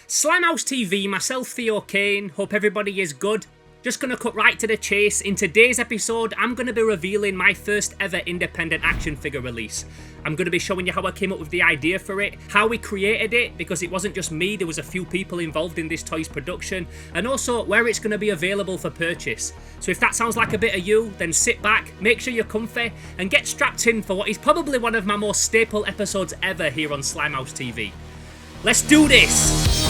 Slimehouse TV, myself Theo Kane, hope everybody is good. Just gonna cut right to the chase. In today's episode, I'm gonna be revealing my first ever independent action figure release. I'm gonna be showing you how I came up with the idea for it, how we created it, because it wasn't just me, there was a few people involved in this toy's production, and also where it's gonna be available for purchase. So if that sounds like a bit of you, then sit back, make sure you're comfy, and get strapped in for what is probably one of my most staple episodes ever here on Slimehouse TV. Let's do this!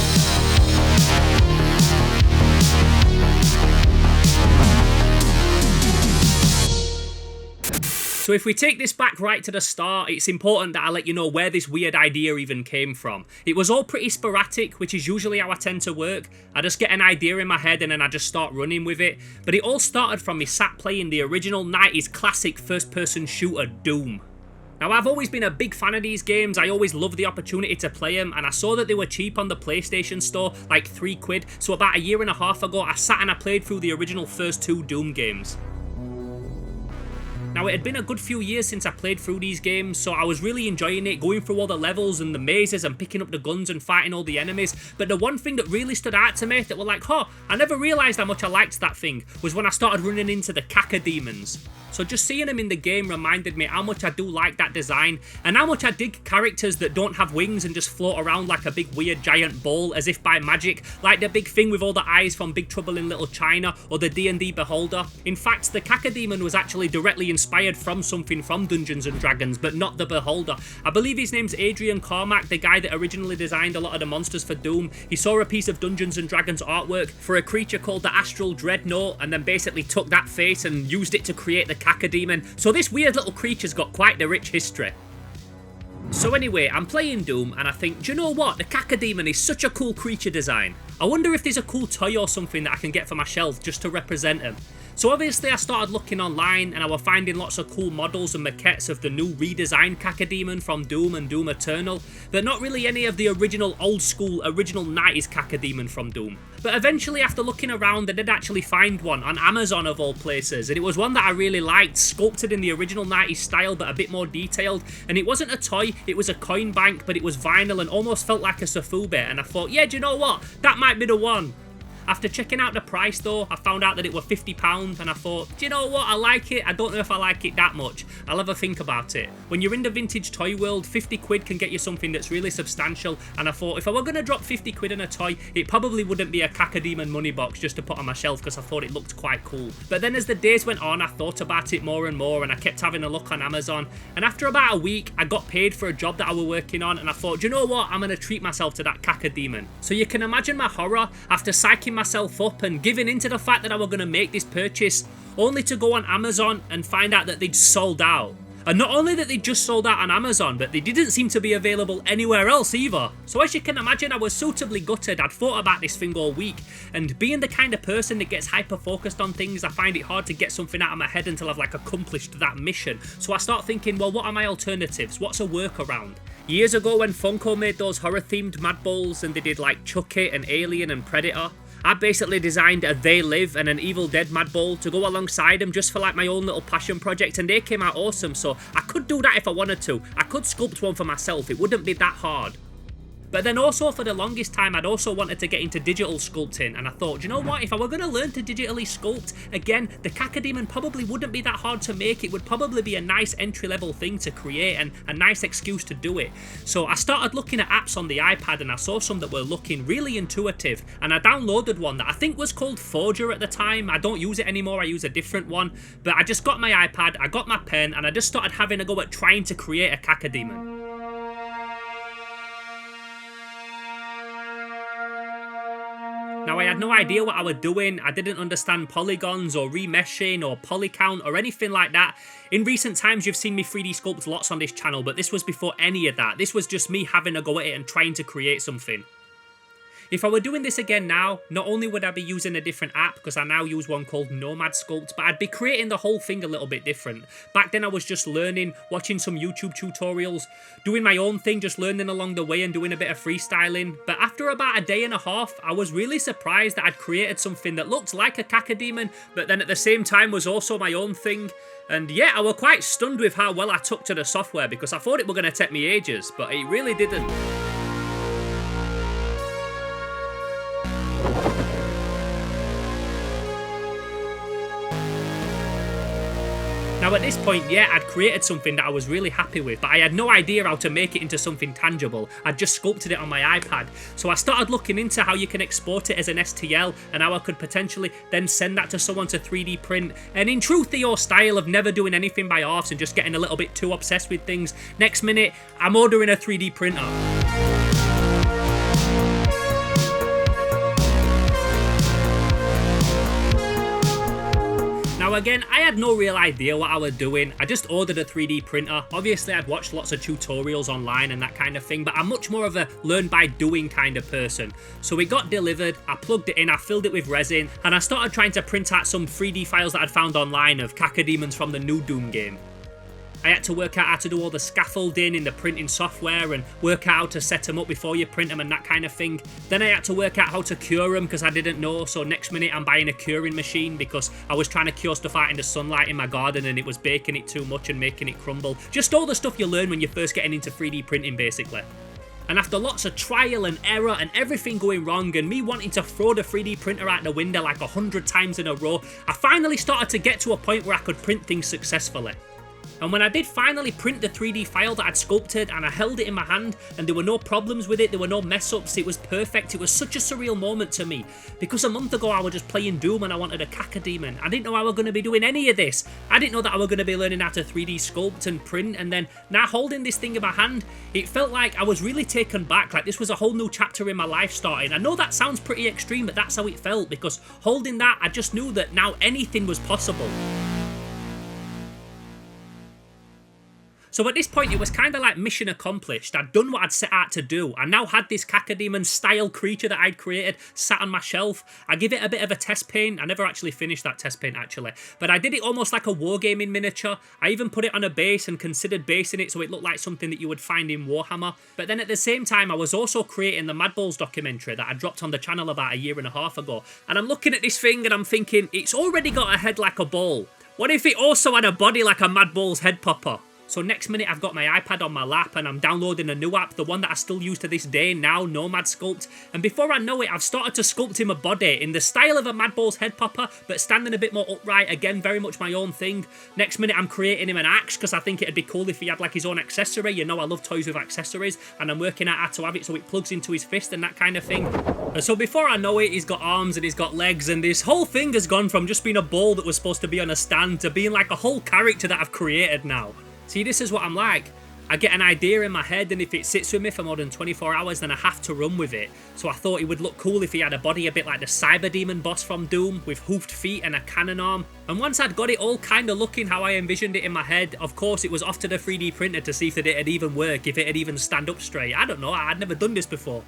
So if we take this back right to the start, it's important that I let you know where this weird idea even came from. It was all pretty sporadic, which is usually how I tend to work. I just get an idea in my head and then I just start running with it. But it all started from me sat playing the original 90s classic first-person shooter Doom. Now, I've always been a big fan of these games, I always loved the opportunity to play them, and I saw that they were cheap on the PlayStation Store, like £3, so about a year and a half ago, I sat and I played through the original first two Doom games. Now, it had been a good few years since I played through these games, so I was really enjoying it, going through all the levels and the mazes and picking up the guns and fighting all the enemies, but the one thing that really stood out to me that were like, I never realised how much I liked that thing, was when I started running into the Cacodemons. So just seeing them in the game reminded me how much I do like that design, and how much I dig characters that don't have wings and just float around like a big weird giant ball as if by magic, like the big thing with all the eyes from Big Trouble in Little China or the D&D Beholder. In fact, the Cacodemon was actually directly inspired from something from Dungeons & Dragons, but not the Beholder. I believe his name's Adrian Cormac, the guy that originally designed a lot of the monsters for Doom. He saw a piece of Dungeons & Dragons artwork for a creature called the Astral Dreadnought, and then basically took that face and used it to create the Cacodemon. So this weird little creature's got quite the rich history. So anyway, I'm playing Doom and I think, do you know what? The Cacodemon is such a cool creature design. I wonder if there's a cool toy or something that I can get for my shelf just to represent him. So obviously I started looking online and I was finding lots of cool models and maquettes of the new redesigned Cacodemon from Doom and Doom Eternal, but not really any of the original old school, original 90s Cacodemon from Doom. But eventually, after looking around, I did actually find one on Amazon of all places, and it was one that I really liked, sculpted in the original 90s style but a bit more detailed, and it wasn't a toy, it was a coin bank, but it was vinyl and almost felt like a Sofube, and I thought, yeah, do you know what? That might be the one. After checking out the price though, I found out that it was £50 and I thought, do you know what, I like it, I don't know if I like it that much, I'll have a think about it. When you're in the vintage toy world, £50 can get you something that's really substantial, and I thought if I were going to drop £50 on a toy, it probably wouldn't be a Cacodemon money box just to put on my shelf because I thought it looked quite cool. But then as the days went on, I thought about it more and more and I kept having a look on Amazon, and after about a week, I got paid for a job that I was working on and I thought, do you know what, I'm going to treat myself to that Cacodemon. So you can imagine my horror after psyching myself up and giving into the fact that I was going to make this purchase, only to go on Amazon and find out that they'd sold out. And not only that they just sold out on Amazon, but they didn't seem to be available anywhere else either. So as you can imagine, I was suitably gutted. I'd thought about this thing all week, and being the kind of person that gets hyper focused on things, I find it hard to get something out of my head until I've like accomplished that mission. So I start thinking, well, what are my alternatives? What's a workaround? Years ago when Funko made those horror themed Mad Bulls and they did like Chucky and Alien and Predator, I basically designed a They Live and an Evil Dead Mad Bull to go alongside them just for like my own little passion project, and they came out awesome, so I could do that if I wanted to. I could sculpt one for myself, it wouldn't be that hard. But then also for the longest time, I'd also wanted to get into digital sculpting, and I thought, you know what, if I were going to learn to digitally sculpt, again, the Cacodemon probably wouldn't be that hard to make. It would probably be a nice entry-level thing to create and a nice excuse to do it. So I started looking at apps on the iPad and I saw some that were looking really intuitive, and I downloaded one that I think was called Forger at the time. I don't use it anymore, I use a different one, but I just got my iPad, I got my pen, and I just started having a go at trying to create a Cacodemon. Now, I had no idea what I was doing. I didn't understand polygons or remeshing or polycount or anything like that. In recent times, you've seen me 3D sculpt lots on this channel, but this was before any of that. This was just me having a go at it and trying to create something. If I were doing this again now, not only would I be using a different app, because I now use one called Nomad Sculpt, but I'd be creating the whole thing a little bit different. Back then I was just learning, watching some YouTube tutorials, doing my own thing, just learning along the way and doing a bit of freestyling. But after about a day and a half, I was really surprised that I'd created something that looked like a Cacodemon, but then at the same time was also my own thing. And yeah, I was quite stunned with how well I took to the software, because I thought it were going to take me ages, but it really didn't. Now at this point, yeah, I'd created something that I was really happy with, but I had no idea how to make it into something tangible. I'd just sculpted it on my iPad. So I started looking into how you can export it as an STL and how I could potentially then send that to someone to 3D print. And in true Theo style of never doing anything by halves and just getting a little bit too obsessed with things, next minute, I'm ordering a 3D printer. Now again, I had no real idea what I was doing. I just ordered a 3D printer. Obviously, I'd watched lots of tutorials online and that kind of thing, but I'm much more of a learn by doing kind of person. So it got delivered, I plugged it in, I filled it with resin, and I started trying to print out some 3D files that I'd found online of Cacodemons from the new Doom game. I had to work out how to do all the scaffolding in the printing software and work out how to set them up before you print them and that kind of thing. Then I had to work out how to cure them because I didn't know, so next minute I'm buying a curing machine because I was trying to cure stuff out in the sunlight in my garden and it was baking it too much and making it crumble. Just all the stuff you learn when you're first getting into 3D printing basically. And after lots of trial and error and everything going wrong and me wanting to throw the 3D printer out the window like 100 times in a row, I finally started to get to a point where I could print things successfully. And when I did finally print the 3D file that I'd sculpted and I held it in my hand and there were no problems with it, there were no mess ups, it was perfect, it was such a surreal moment to me. Because a month ago I was just playing Doom and I wanted a Cacodemon. I didn't know I was going to be doing any of this. I didn't know that I was going to be learning how to 3D sculpt and print, and then now holding this thing in my hand, it felt like I was really taken back, like this was a whole new chapter in my life starting. I know that sounds pretty extreme, but that's how it felt, because holding that I just knew that now anything was possible. So at this point, it was kind of like mission accomplished. I'd done what I'd set out to do. I now had this Cacodemon style creature that I'd created sat on my shelf. I give it a bit of a test paint. I never actually finished that test paint actually, but I did it almost like a wargaming miniature. I even put it on a base and considered basing it so it looked like something that you would find in Warhammer. But then at the same time, I was also creating the Mad Balls documentary that I dropped on the channel about 1.5 years ago. And I'm looking at this thing and I'm thinking, it's already got a head like a ball. What if it also had a body like a Mad Balls head popper? So next minute I've got my iPad on my lap and I'm downloading a new app, the one that I still use to this day now, Nomad Sculpt. And before I know it, I've started to sculpt him a body in the style of a Mad Balls head popper, but standing a bit more upright, again, very much my own thing. Next minute I'm creating him an axe because I think it'd be cool if he had like his own accessory. You know I love toys with accessories, and I'm working out how to have it so it plugs into his fist and that kind of thing. And so before I know it, he's got arms and he's got legs, and this whole thing has gone from just being a ball that was supposed to be on a stand to being like a whole character that I've created now. See, this is what I'm like. I get an idea in my head, and if it sits with me for more than 24 hours, then I have to run with it. So I thought it would look cool if he had a body a bit like the Cyberdemon boss from Doom, with hoofed feet and a cannon arm. And once I'd got it all kind of looking how I envisioned it in my head, of course it was off to the 3D printer to see if it'd even work, if it'd even stand up straight. I don't know, I'd never done this before.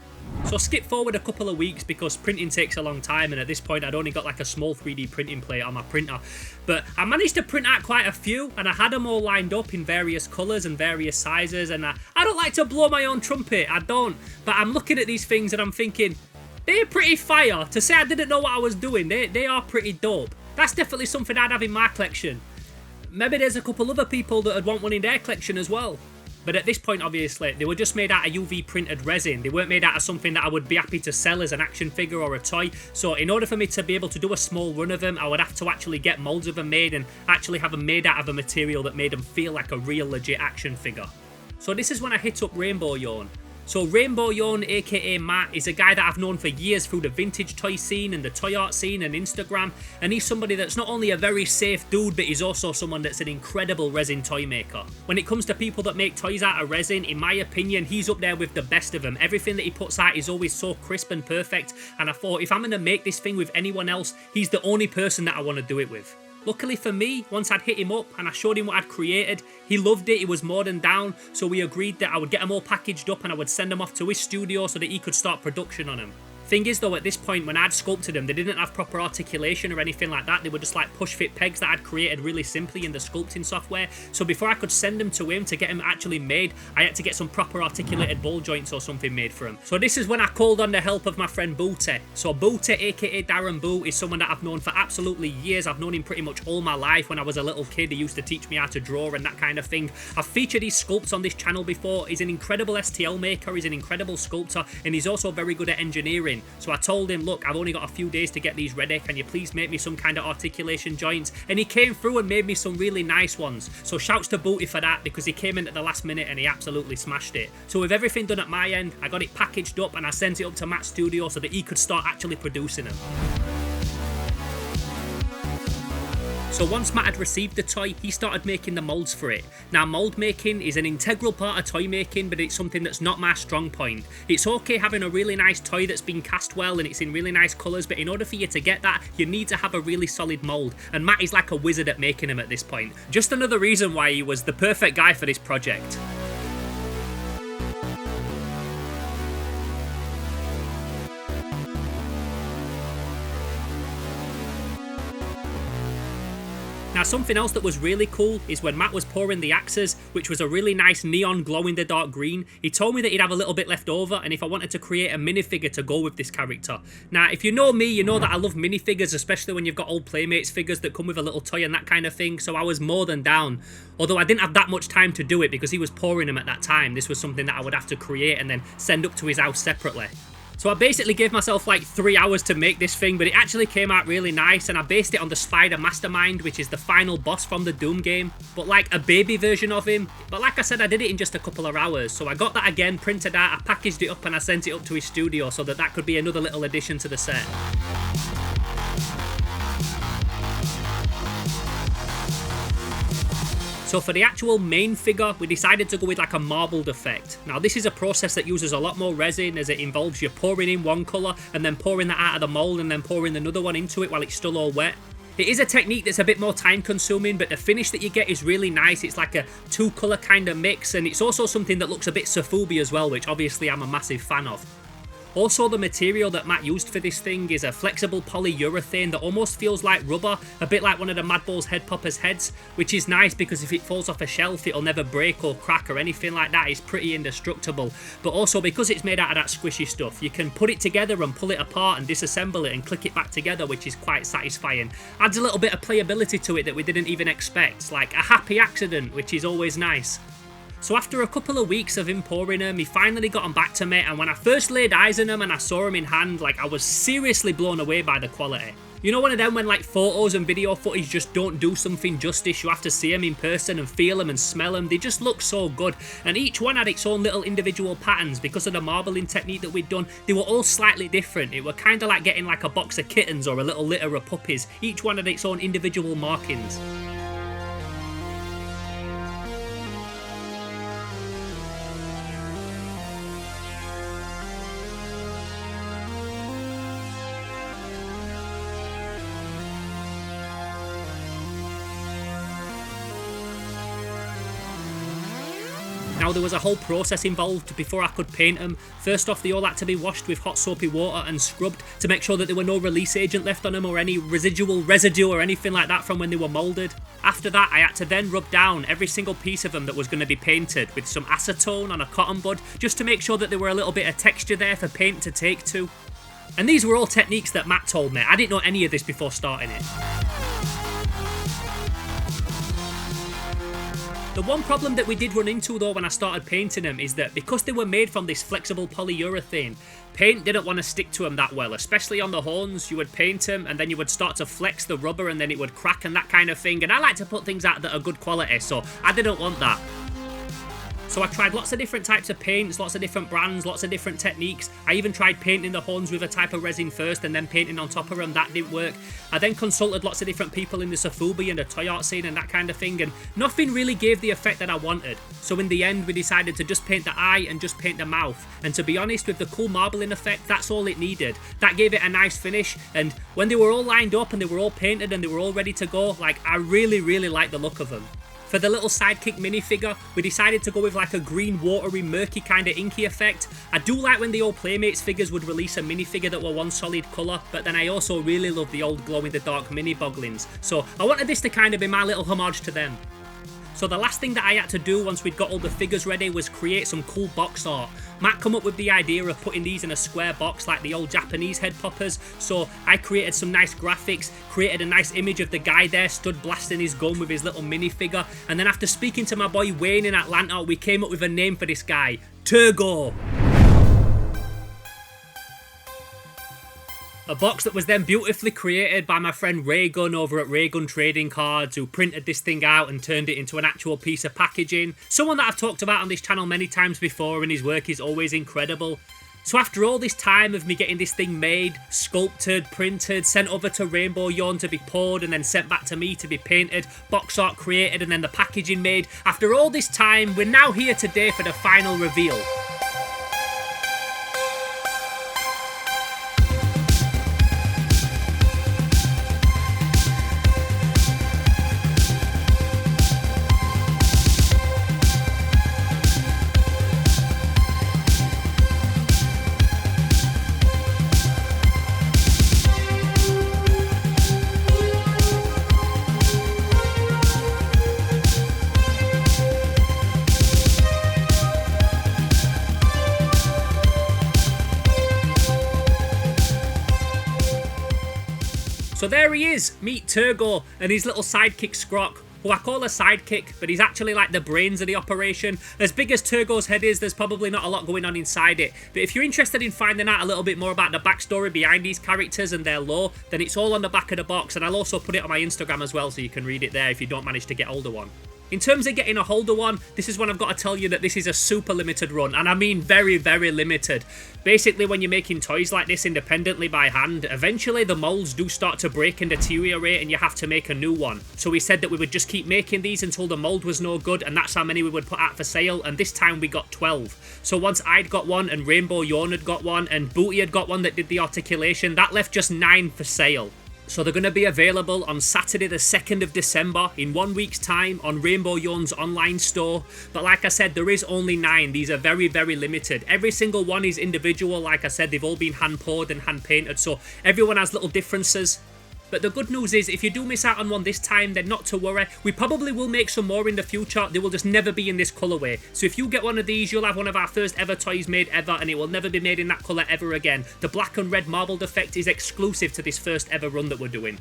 So skip forward a couple of weeks because printing takes a long time, and at this point I'd only got like a small 3D printing plate on my printer. But I managed to print out quite a few, and I had them all lined up in various colours and various sizes, and I don't like to blow my own trumpet, I don't. But I'm looking at these things and I'm thinking, they're pretty fire. To say I didn't know what I was doing, they are pretty dope. That's definitely something I'd have in my collection. Maybe there's a couple other people that would want one in their collection as well. But at this point, obviously, they were just made out of UV printed resin. They weren't made out of something that I would be happy to sell as an action figure or a toy. So in order for me to be able to do a small run of them, I would have to actually get molds of them made and actually have them made out of a material that made them feel like a real legit action figure. So this is when I hit up Rainbow Yawn. So Rainbow Yawn, aka Matt, is a guy that I've known for years through the vintage toy scene and the toy art scene and Instagram, and he's somebody that's not only a very safe dude, but he's also someone that's an incredible resin toy maker. When it comes to people that make toys out of resin, in my opinion, he's up there with the best of them. Everything that he puts out is always so crisp and perfect, and I thought if I'm going to make this thing with anyone else, he's the only person that I want to do it with. Luckily for me, once I'd hit him up and I showed him what I'd created, he loved it, he was more than down, so we agreed that I would get them all packaged up and I would send them off to his studio so that he could start production on them. Thing is though, at this point when I'd sculpted them, they didn't have proper articulation or anything like that. They were just like push fit pegs that I'd created really simply in the sculpting software. So before I could send them to him to get them actually made, I had to get some proper articulated ball joints or something made for him. So this is when I called on the help of my friend Booty. So Booty, aka Darren Boo, is someone that I've known for absolutely years. I've known him pretty much all my life. When I was a little kid, he used to teach me how to draw and that kind of thing. I've featured his sculpts on this channel before. He's an incredible STL maker, he's an incredible sculptor, and he's also very good at engineering. pouring. So I told him, look, I've only got a few days to get these ready, can you please make me some kind of articulation joints? And he came through and made me some really nice ones. So shouts to Booty for that, because he came in at the last minute and he absolutely smashed it. So with everything done at my end, I got it packaged up and I sent it up to Matt's studio so that he could start actually producing them. So once Matt had received the toy, he started making the molds for it. Now mold making is an integral part of toy making, but it's something that's not my strong point. It's okay having a really nice toy that's been cast well and it's in really nice colours, but in order for you to get that, you need to have a really solid mold. And Matt is like a wizard at making them at this point. Just another reason why he was the perfect guy for this project. Now something else that was really cool is when Matt was pouring the axes, which was a really nice neon glow-in-the-dark green, he told me that he'd have a little bit left over and if I wanted to create a minifigure to go with this character. Now if you know me, you know that I love minifigures, especially when you've got old Playmates figures that come with a little toy and that kind of thing, so I was more than down. Although I didn't have that much time to do it because he was pouring them at that time, this was something that I would have to create and then send up to his house separately. So I basically gave myself like 3 hours to make this thing, but it actually came out really nice, and I based it on the Spider Mastermind, which is the final boss from the Doom game, but like a baby version of him. But like I said, I did it in just a couple of hours, so I got that again, printed out, I packaged it up and I sent it up to his studio so that that could be another little addition to the set. So for the actual main figure, we decided to go with like a marbled effect. Now this is a process that uses a lot more resin, as it involves you pouring in one colour and then pouring that out of the mould and then pouring another one into it while it's still all wet. It is a technique that's a bit more time consuming, but the finish that you get is really nice. It's like a two colour kind of mix, and it's also something that looks a bit Sofubi as well, which obviously I'm a massive fan of. Also, the material that Matt used for this thing is a flexible polyurethane that almost feels like rubber, a bit like one of the Madball's head poppers' heads, which is nice because if it falls off a shelf it'll never break or crack or anything like that. It's pretty indestructible. But also because it's made out of that squishy stuff, you can put it together and pull it apart and disassemble it and click it back together, which is quite satisfying. Adds a little bit of playability to it that we didn't even expect, like a happy accident, which is always nice. So after a couple of weeks of him pouring them, he finally got them back to me, and when I first laid eyes on them and I saw them in hand, like I was seriously blown away by the quality. You know, one of them when like photos and video footage just don't do something justice, you have to see them in person and feel them and smell them, they just look so good. And each one had its own little individual patterns because of the marbling technique that we'd done. They were all slightly different, it were kind of like getting like a box of kittens or a little litter of puppies. Each one had its own individual markings. Now there was a whole process involved before I could paint them. First off, they all had to be washed with hot soapy water and scrubbed to make sure that there were no release agent left on them or any residue or anything like that from when they were moulded. After that, I had to then rub down every single piece of them that was going to be painted with some acetone on a cotton bud, just to make sure that there were a little bit of texture there for paint to take to. And these were all techniques that Matt told me. I didn't know any of this before starting it. The one problem that we did run into though when I started painting them is that because they were made from this flexible polyurethane, paint didn't want to stick to them that well, especially on the horns. You would paint them and then you would start to flex the rubber and then it would crack and that kind of thing, and I like to put things out that are good quality, so I didn't want that. So I tried lots of different types of paints, lots of different brands, lots of different techniques. I even tried painting the horns with a type of resin first and then painting on top of them. That didn't work. I then consulted lots of different people in the Sofubi and the toy art scene and that kind of thing, and nothing really gave the effect that I wanted. So in the end we decided to just paint the eye and just paint the mouth, and to be honest, with the cool marbling effect, that's all it needed. That gave it a nice finish, and when they were all lined up and they were all painted and they were all ready to go, like I really liked the look of them. For the little sidekick minifigure, we decided to go with like a green, watery, murky kind of inky effect. I do like when the old Playmates figures would release a minifigure that were one solid colour, but then I also really love the old glow-in-the-dark mini Boglins. So I wanted this to kind of be my little homage to them. So the last thing that I had to do once we'd got all the figures ready was create some cool box art. Matt come up with the idea of putting these in a square box like the old Japanese head poppers, so I created some nice graphics, created a nice image of the guy there stood blasting his gun with his little minifigure, and then after speaking to my boy Wayne in Atlanta, we came up with a name for this guy, Turgo. A box that was then beautifully created by my friend Raygun over at Raygun Trading Cards, who printed this thing out and turned it into an actual piece of packaging. Someone that I've talked about on this channel many times before, and his work is always incredible. So after all this time of me getting this thing made, sculpted, printed, sent over to Rainbow Yawn to be poured, and then sent back to me to be painted, box art created, and then the packaging made, after all this time, we're now here today for the final reveal. So there he is, meet Turgo and his little sidekick Scrock, who I call a sidekick, but he's actually like the brains of the operation. As big as Turgo's head is, there's probably not a lot going on inside it. But if you're interested in finding out a little bit more about the backstory behind these characters and their lore, then it's all on the back of the box, and I'll also put it on my Instagram as well, so you can read it there if you don't manage to get hold of one. In terms of getting a hold of one, this is when I've got to tell you that this is a super limited run, and I mean very, very limited. Basically, when you're making toys like this independently by hand, eventually the molds do start to break and deteriorate and you have to make a new one. So we said that we would just keep making these until the mold was no good, and that's how many we would put out for sale, and this time we got 12. So once I'd got one and Rainbow Yawn had got one and Booty had got one that did the articulation, that left just 9 for sale. So they're going to be available on Saturday the 2nd of December in 1 week's time on Rainbow Yawn's online store. But like I said, there is only 9. These are very, very limited. Every single one is individual. Like I said, they've all been hand poured and hand painted, so everyone has little differences. But the good news is, if you do miss out on one this time, then not to worry. We probably will make some more in the future. They will just never be in this colourway. So if you get one of these, you'll have one of our first ever toys made ever, and it will never be made in that colour ever again. The black and red marbled effect is exclusive to this first ever run that we're doing.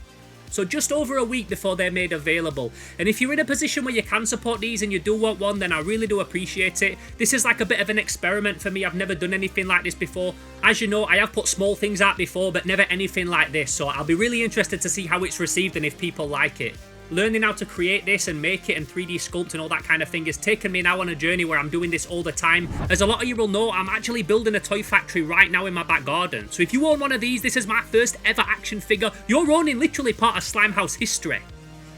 So just over a week before they're made available. And if you're in a position where you can support these and you do want one, then I really do appreciate it. This is like a bit of an experiment for me. I've never done anything like this before. As you know, I have put small things out before, but never anything like this. So I'll be really interested to see how it's received and if people like it. Learning how to create this and make it and 3D sculpt and all that kind of thing has taken me now on a journey where I'm doing this all the time. As a lot of you will know, I'm actually building a toy factory right now in my back garden. So if you own one of these, this is my first ever action figure. You're owning literally part of Slimehouse history.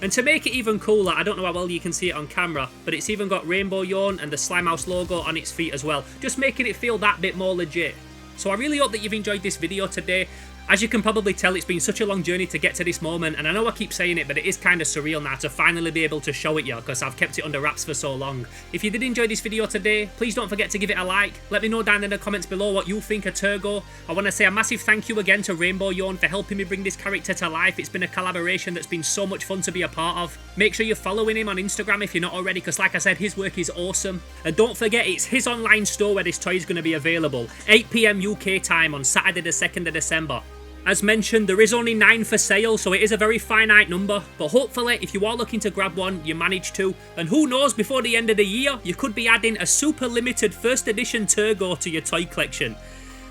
And to make it even cooler, I don't know how well you can see it on camera, but it's even got Rainbow Yawn and the Slimehouse logo on its feet as well, just making it feel that bit more legit. So I really hope that you've enjoyed this video today. As you can probably tell, it's been such a long journey to get to this moment, and I know I keep saying it, but it is kind of surreal now to finally be able to show it you, because I've kept it under wraps for so long. If you did enjoy this video today, please don't forget to give it a like. Let me know down in the comments below what you think of Turgo. I want to say a massive thank you again to Rainbow Yawn for helping me bring this character to life. It's been a collaboration that's been so much fun to be a part of. Make sure you're following him on Instagram if you're not already, because like I said, his work is awesome. And don't forget, it's his online store where this toy is going to be available, 8 PM UK time on Saturday the 2nd of December. As mentioned, there is only 9 for sale, so it is a very finite number, but hopefully if you are looking to grab one, you manage to, and who knows, before the end of the year, you could be adding a super limited first edition Turgo to your toy collection.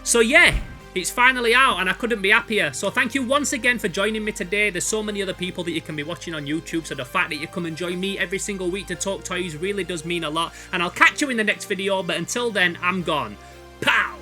So yeah, it's finally out and I couldn't be happier. So thank you once again for joining me today. There's so many other people that you can be watching on YouTube, so the fact that you come and join me every single week to talk toys really does mean a lot, and I'll catch you in the next video, but until then, I'm gone. Pow!